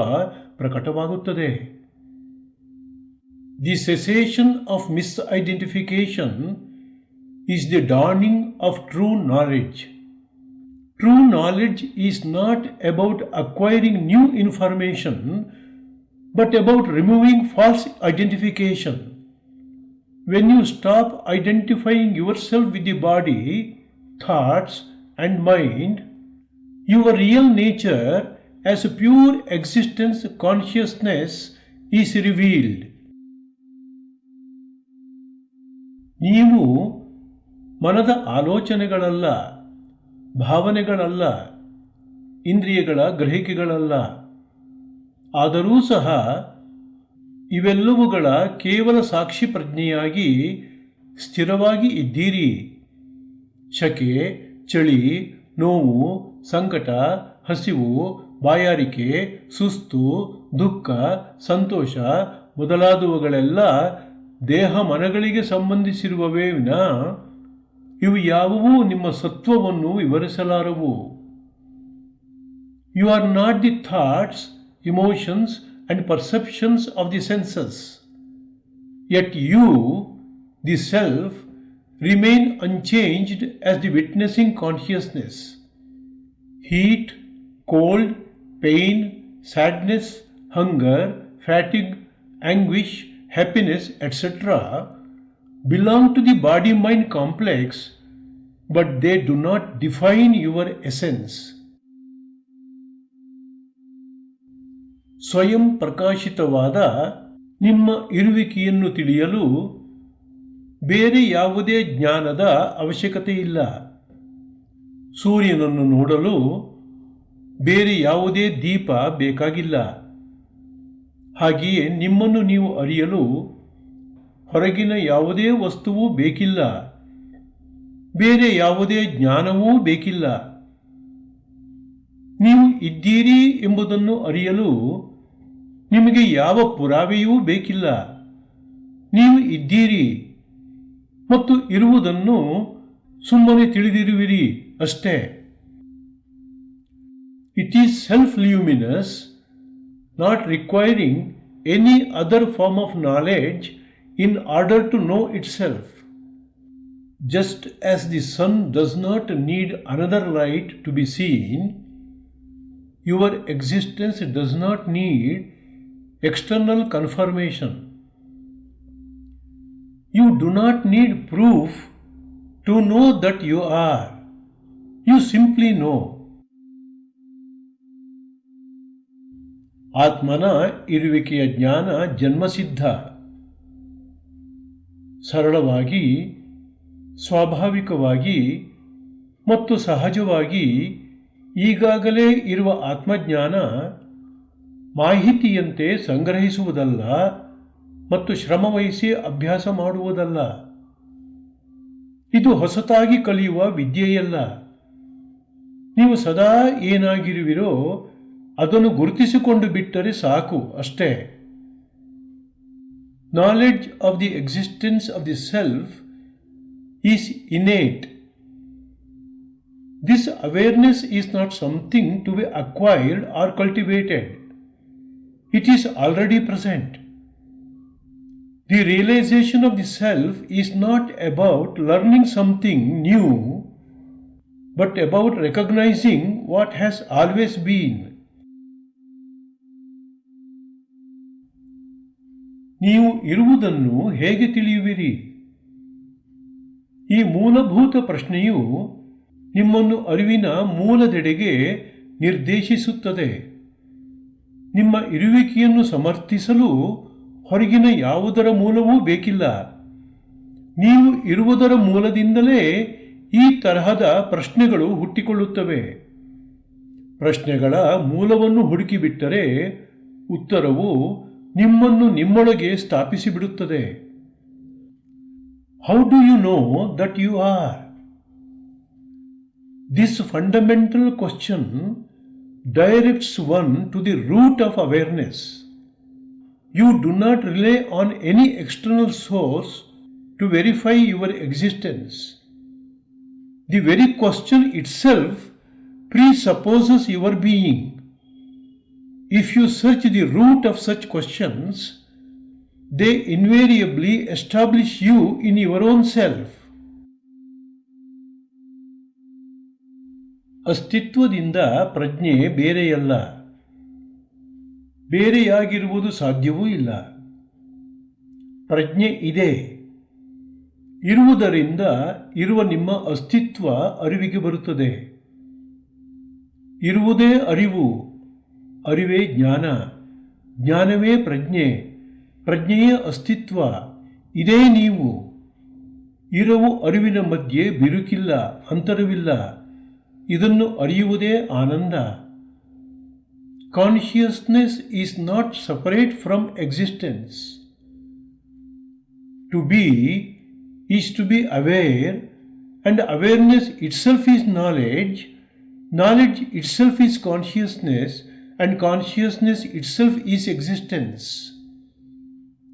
ಪ್ರಕಟವಾಗುತ್ತದೆ. The cessation of misidentification is the dawning of true knowledge. True knowledge is not about acquiring new information, but about removing false identification. When you stop identifying yourself with the body, thoughts, and mind, your real nature as a pure existence consciousness is revealed. ನೀವು ಮನದ ಆಲೋಚನೆಗಳಲ್ಲ, ಭಾವನೆಗಳಲ್ಲ, ಇಂದ್ರಿಯಗಳ ಗ್ರಹಿಕೆಗಳಲ್ಲ. ಆದರೂ ಸಹ ಇವೆಲ್ಲವುಗಳ ಕೇವಲ ಸಾಕ್ಷಿ ಪ್ರಜ್ಞೆಯಾಗಿ ಸ್ಥಿರವಾಗಿ ಇದ್ದೀರಿ. ಶಕೆ, ಚಳಿ, ನೋವು, ಸಂಕಟ, ಹಸಿವು, ಬಾಯಾರಿಕೆ, ಸುಸ್ತು, ದುಃಖ, ಸಂತೋಷ ಮೊದಲಾದವುಗಳೆಲ್ಲ ದೇಹ ಮನಗಳಿಗೆ ಸಂಬಂಧಿಸಿರುವವೇ ವಿನಾ ಇವು ಯಾವುವೂ ನಿಮ್ಮ ಸತ್ವವನ್ನು ವಿವರಿಸಲಾರವು. You are not the thoughts, emotions and perceptions of the senses. Yet you, the self, remain unchanged as the witnessing consciousness. Heat, cold, pain, sadness, hunger, fatigue, anguish, happiness, etc. belong to the body-mind complex, but they do not define your essence. ಸ್ವಯಂ ಪ್ರಕಾಶಿತವಾದ ನಿಮ್ಮ ಇರುವಿಕೆಯನ್ನು ತಿಳಿಯಲು ಬೇರೆ ಯಾವುದೇ ಜ್ಞಾನದ ಅವಶ್ಯಕತೆ ಇಲ್ಲ. ಸೂರ್ಯನನ್ನು ನೋಡಲು ಬೇರೆ ಯಾವುದೇ ದೀಪ ಬೇಕಾಗಿಲ್ಲ. ಹಾಗೆಯೇ ನಿಮ್ಮನ್ನು ನೀವು ಅರಿಯಲು ಹೊರಗಿನ ಯಾವುದೇ ವಸ್ತುವೂ ಬೇಕಿಲ್ಲ. ಬೇರೆ ಯಾವುದೇ ಜ್ಞಾನವೂ ಬೇಕಿಲ್ಲ. ನೀವು ಇದ್ದೀರಿ ಎಂಬುದನ್ನು ಅರಿಯಲು ನಿಮಗೆ ಯಾವ ಪುರಾವೆಯೂ ಬೇಕಿಲ್ಲ. ನೀವು ಇದ್ದೀರಿ ಮತ್ತು ಇರುವುದನ್ನು ಸುಮ್ಮನೆ ತಿಳಿದಿರುವಿರಿ ಅಷ್ಟೇ. It is self luminous, not requiring any other form of knowledge in order to know itself. Just as the sun does not need another light to be seen, your existence does not need external confirmation. You do not need proof to know that you are. You simply know. ಆತ್ಮನ ಇರುವಿಕೆಯ ಜ್ಞಾನ ಜನ್ಮಸಿದ್ಧ. ಸರಳವಾಗಿ, ಸ್ವಾಭಾವಿಕವಾಗಿ ಮತ್ತು ಸಹಜವಾಗಿ ಈಗಾಗಲೇ ಇರುವ ಆತ್ಮಜ್ಞಾನ ಮಾಹಿತಿಯಂತೆ ಸಂಗ್ರಹಿಸುವುದಲ್ಲ ಮತ್ತು ಶ್ರಮವಹಿಸಿ ಅಭ್ಯಾಸ ಮಾಡುವುದಲ್ಲ. ಇದು ಹೊಸತಾಗಿ ಕಲಿಯುವ ವಿದ್ಯೆಯಲ್ಲ. ನೀವು ಸದಾ ಏನಾಗಿರುವಿರೋ ಅದನ್ನು ಗುರುತಿಸಿಕೊಂಡು ಬಿಟ್ಟರೆ ಸಾಕು ಅಷ್ಟೇ. Knowledge of the existence of the self is innate. This awareness is not something to be acquired or cultivated. It is already present. The realization of the self is not about learning something new, but about recognizing what has always been. ನೀವು ಇರುವುದನ್ನು ಹೇಗೆ ತಿಳಿಯುವಿರಿ? ಈ ಮೂಲಭೂತ ಪ್ರಶ್ನೆಯು ನಿಮ್ಮನ್ನು ಅರಿವಿನ ಮೂಲದೆಡೆಗೆ ನಿರ್ದೇಶಿಸುತ್ತದೆ. ನಿಮ್ಮ ಇರುವಿಕೆಯನ್ನು ಸಮರ್ಥಿಸಲು ಹೊರಗಿನ ಯಾವುದರ ಮೂಲವೂ ಬೇಕಿಲ್ಲ. ನೀವು ಇರುವುದರ ಮೂಲದಿಂದಲೇ ಈ ತರಹದ ಪ್ರಶ್ನೆಗಳು ಹುಟ್ಟಿಕೊಳ್ಳುತ್ತವೆ. ಪ್ರಶ್ನೆಗಳ ಮೂಲವನ್ನು ಹುಡುಕಿಬಿಟ್ಟರೆ ಉತ್ತರವು ನಿಮ್ಮನ್ನು ನಿಮ್ಮೊಳಗೆ ಸ್ಥಾಪಿಸಿಬಿಡುತ್ತದೆ. How do you know that you are? This fundamental question directs one to the root of awareness. You do not rely on any external source to verify your existence. The very question itself presupposes your being. If you search the root of such questions, they invariably establish you in your own self. ಅಸ್ತಿತ್ವದಿಂದ ಪ್ರಜ್ಞೆ ಬೇರೆಯಲ್ಲ. ಬೇರೆಯಾಗಿರುವುದು ಸಾಧ್ಯವೂ ಇಲ್ಲ. ಪ್ರಜ್ಞೆ ಇದೆ. ಇರುವುದರಿಂದ ಇರುವ ನಿಮ್ಮ ಅಸ್ತಿತ್ವ ಅರಿವಿಗೆ ಬರುತ್ತದೆ. ಇರುವುದೇ ಅರಿವು, ಅರಿವೇ ಜ್ಞಾನ, ಜ್ಞಾನವೇ ಪ್ರಜ್ಞೆ, ಪ್ರಜ್ಞೆಯೇ ಅಸ್ತಿತ್ವ. ಇದೇ ನೀವು. ಇರವು ಅರಿವಿನ ಮಧ್ಯೆ ಬಿರುಕಿಲ್ಲ, ಅಂತರವಿಲ್ಲ. ಇದನ್ನು ಅರಿಯುವುದೇ ಆನಂದ. consciousness is not separate from existence. To be is to be aware, and awareness itself is knowledge. Knowledge itself is consciousness, and consciousness itself is existence.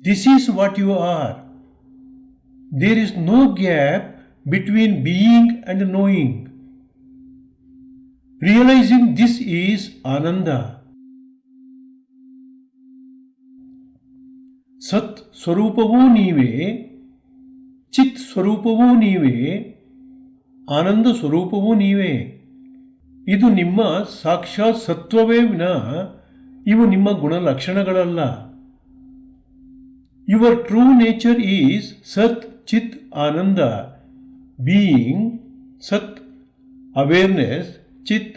This is what you are. There is no gap between being and knowing. Realizing this is Ananda. ಸತ್ ಸ್ವರೂಪವೂ ನೀವೇ, ಚಿತ್ ಸ್ವರೂಪವೂ ನೀವೇ, ಆನಂದ ಸ್ವರೂಪವೂ ನೀವೇ. ಇದು ನಿಮ್ಮ ಸಾಕ್ಷಾತ್ ಸತ್ವವೇ ವಿನಃ ಇವು ನಿಮ್ಮ ಗುಣಲಕ್ಷಣಗಳಲ್ಲ. ಯುವರ್ ಟ್ರೂ ನೇಚರ್ ಈಸ್ ಸತ್ ಚಿತ್ ಆನಂದ, ಬೀಯಿಂಗ್ ಸತ್, ಅವೇರ್ನೆಸ್ ಚಿತ್,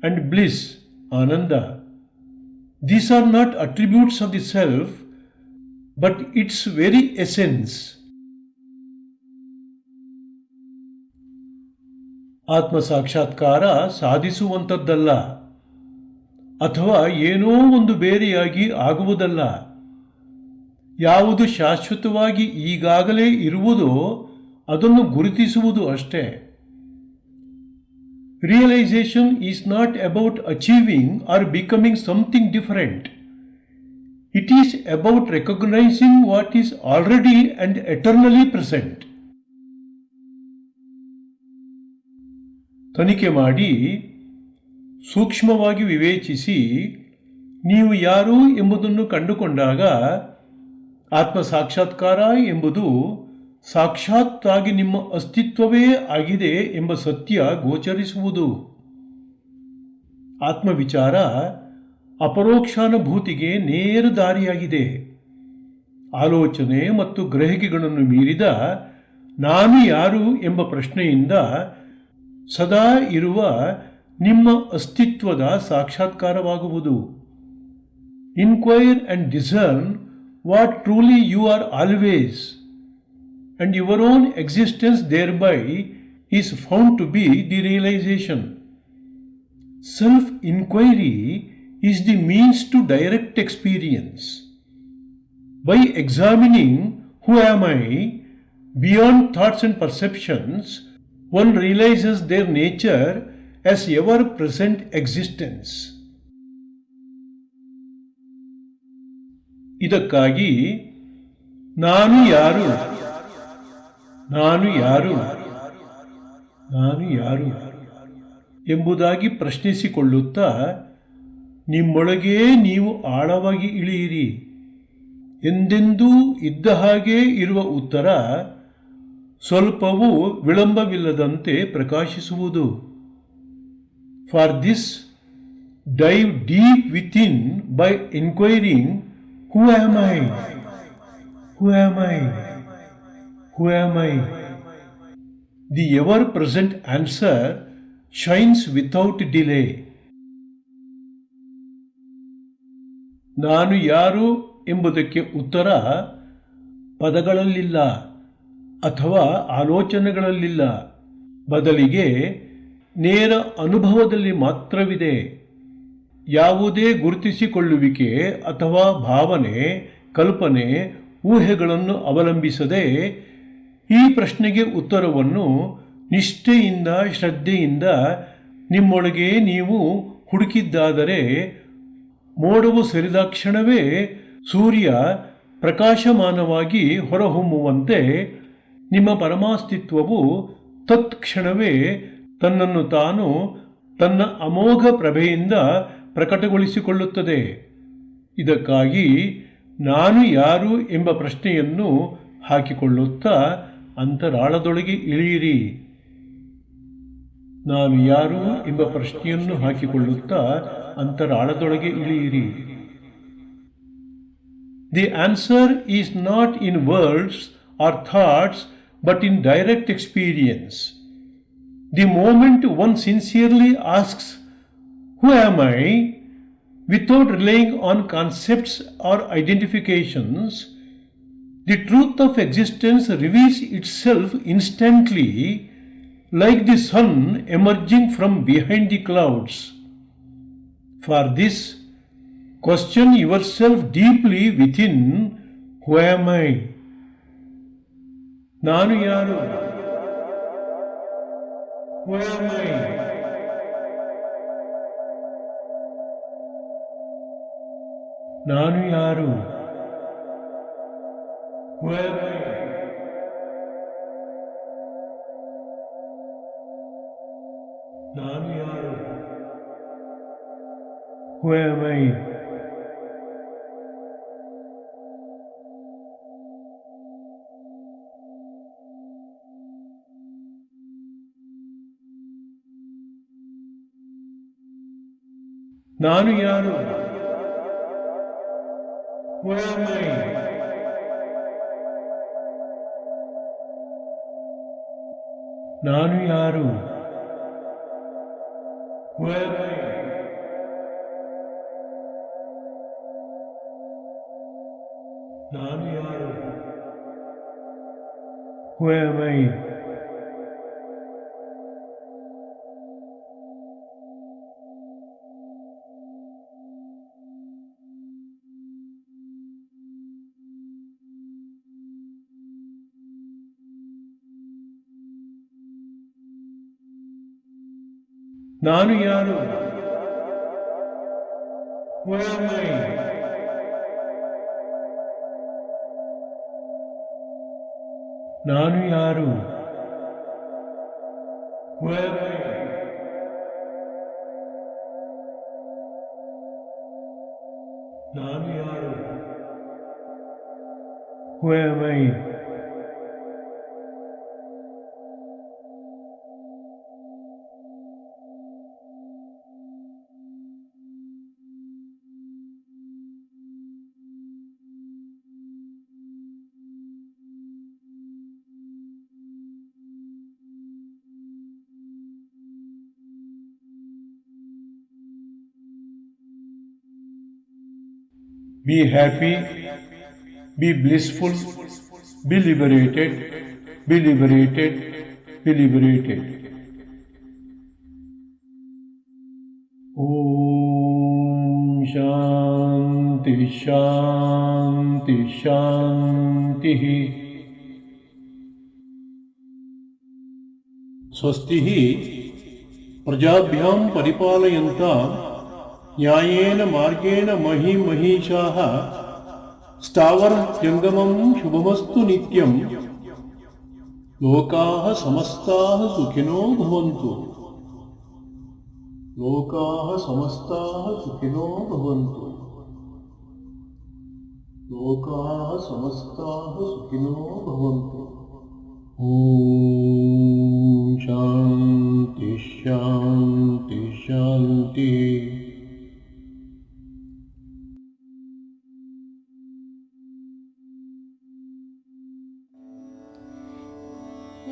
and bliss Ananda. These are not attributes of the self, but its very essence. ಆತ್ಮ ಸಾಕ್ಷಾತ್ಕಾರ ಸಾಧಿಸುವಂಥದ್ದಲ್ಲ, ಅಥವಾ ಏನೋ ಒಂದು ಬೇರೆಯಾಗಿ ಆಗುವುದಲ್ಲ. ಯಾವುದು ಶಾಶ್ವತವಾಗಿ ಈಗಾಗಲೇ ಇರುವುದೋ ಅದನ್ನು ಗುರುತಿಸುವುದು ಅಷ್ಟೇ. Realization is not about achieving or becoming something different. It is about recognizing what is already and eternally present. ತನಿಖೆ ಮಾಡಿ, ಸೂಕ್ಷ್ಮವಾಗಿ ವಿವೇಚಿಸಿ, ನೀವು ಯಾರು ಎಂಬುದನ್ನು ಕಂಡುಕೊಂಡಾಗ ಆತ್ಮ ಸಾಕ್ಷಾತ್ಕಾರ ಎಂಬುದು ಸಾಕ್ಷಾತ್ತಾಗಿ ನಿಮ್ಮ ಅಸ್ತಿತ್ವವೇ ಆಗಿದೆ ಎಂಬ ಸತ್ಯ ಗೋಚರಿಸುವುದು. ಆತ್ಮವಿಚಾರ ಅಪರೋಕ್ಷಾನುಭೂತಿಗೆ ನೇರ ದಾರಿಯಾಗಿದೆ. ಆಲೋಚನೆ ಮತ್ತು ಗ್ರಹಿಕೆಗಳನ್ನು ಮೀರಿದ ನಾನು ಯಾರು ಎಂಬ ಪ್ರಶ್ನೆಯಿಂದ ಸದಾ ಇರುವ ನಿಮ್ಮ ಅಸ್ತಿತ್ವದ ಸಾಕ್ಷಾತ್ಕಾರವಾಗುವುದು. Inquire and discern what truly you are always, and your own existence thereby is found to be the realization. Self-inquiry is the means to direct experience. By examining who am I beyond thoughts and perceptions, one realizes their nature as ever-present existence. ಇದಕ್ಕಾಗಿ ನಾನು ಯಾರು, ನಾನು ಯಾರು, ನಾನು ಯಾರು ಎಂಬುದಾಗಿ ಪ್ರಶ್ನಿಸಿಕೊಳ್ಳುತ್ತಾ ನಿಮ್ಮೊಳಗೇ ನೀವು ಆಳವಾಗಿ ಇಳಿಯಿರಿ. ಎಂದೆಂದೂ ಇದ್ದ ಹಾಗೆ ಇರುವ ಉತ್ತರ ಸ್ವಲ್ಪವೂ ವಿಳಂಬವಿಲ್ಲದಂತೆ ಪ್ರಕಾಶಿಸುವುದು. For this dive deep within by enquiring who am I, who am I, who am I? The ever-present answer shines without delay. ನಾನು ಯಾರು ಎಂಬುದಕ್ಕೆ ಉತ್ತರ ಪದಗಳಲ್ಲಿಲ್ಲ ಅಥವಾ ಆಲೋಚನೆಗಳಲ್ಲಿಲ್ಲ, ಬದಲಿಗೆ ನೇರ ಅನುಭವದಲ್ಲಿ ಮಾತ್ರವಿದೆ. ಯಾವುದೇ ಗುರುತಿಸಿಕೊಳ್ಳುವಿಕೆ ಅಥವಾ ಭಾವನೆ, ಕಲ್ಪನೆ, ಊಹೆಗಳನ್ನು ಅವಲಂಬಿಸದೆ ಈ ಪ್ರಶ್ನೆಗೆ ಉತ್ತರವನ್ನು ನಿಷ್ಠೆಯಿಂದ, ಶ್ರದ್ಧೆಯಿಂದ ನಿಮ್ಮೊಳಗೆ ನೀವು ಹುಡುಕಿದ್ದಾದರೆ ಮೋಡವು ಸರಿದಾಕ್ಷಣವೇ ಸೂರ್ಯ ಪ್ರಕಾಶಮಾನವಾಗಿ ಹೊರಹೊಮ್ಮುವಂತೆ ನಿಮ್ಮ ಪರಮಾಸ್ತಿತ್ವವು ತತ್ಕ್ಷಣವೇ ತನ್ನನ್ನು ತಾನು ತನ್ನ ಅಮೋಘ ಪ್ರಭೆಯಿಂದ ಪ್ರಕಟಗೊಳಿಸಿಕೊಳ್ಳುತ್ತದೆ. ಇದಕ್ಕಾಗಿ ನಾನು ಯಾರು ಎಂಬ ಪ್ರಶ್ನೆಯನ್ನು ಹಾಕಿಕೊಳ್ಳುತ್ತಾ ಅಂತರಾಳದೊಳಗೆ ಇಳಿಯಿರಿ. ನಾನು ಯಾರು ಎಂಬ ಪ್ರಶ್ನೆಯನ್ನು ಹಾಕಿಕೊಳ್ಳುತ್ತಾ ಅಂತರಾಳದೊಳಗೆ ಇಳಿಯಿರಿ. The answer is not in words or thoughts, but in direct experience. The moment one sincerely asks who am I, without relying on concepts or identifications, the truth of existence reveals itself instantly, like the sun emerging from behind the clouds. For this, Question yourself deeply within, who am I? ನಾನು ಯಾರು? Who am I? ನಾನು ಯಾರು? Who am I? ನಾನು ಯಾರು? Who am I? ನಾನು ಯಾರು? Who am I? ನಾನು ಯಾರು? Who am I? ನಾನು ಯಾರು? Who am I? ನಾನು ಯಾರು? Who am I? ನಾನು ಯಾರು? Who am I? ನಾನು ಯಾರು? Who am I? Be happy, be blissful, be liberated, be liberated, be liberated. Om Shanti Shanti Shanti. स्वस्ति प्रजाभ्यां परिपालयन्तां न्यायेन मार्गेण महीमहीषाः स्थावरजङ्गमं शुभमस्तु नित्यं लोकाः समस्ताः सुखिनो भवन्तु लोकाः समस्ताः सुखिनो भवन्तु लोकाः समस्ताः सुखिनो भवन्तु ॐ शान्ति शान्ति शान्ति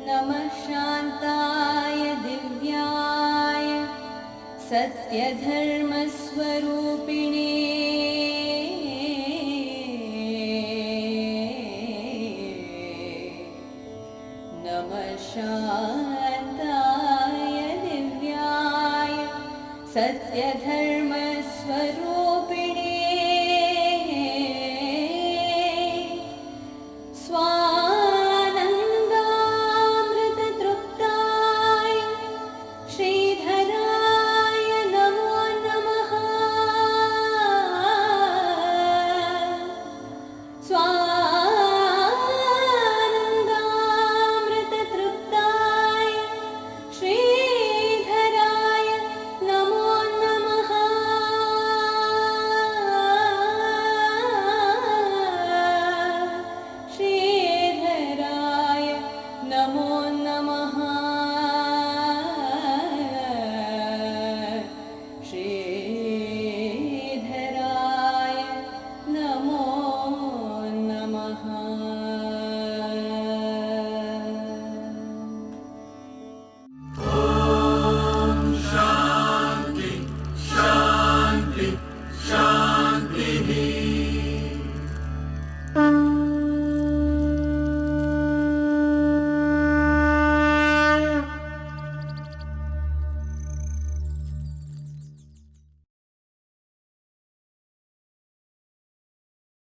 नमः शान्ताय दिव्याय सत्यधर्मस्वरूपिणे नमः शान्ताय दिव्याय सत्यधर्म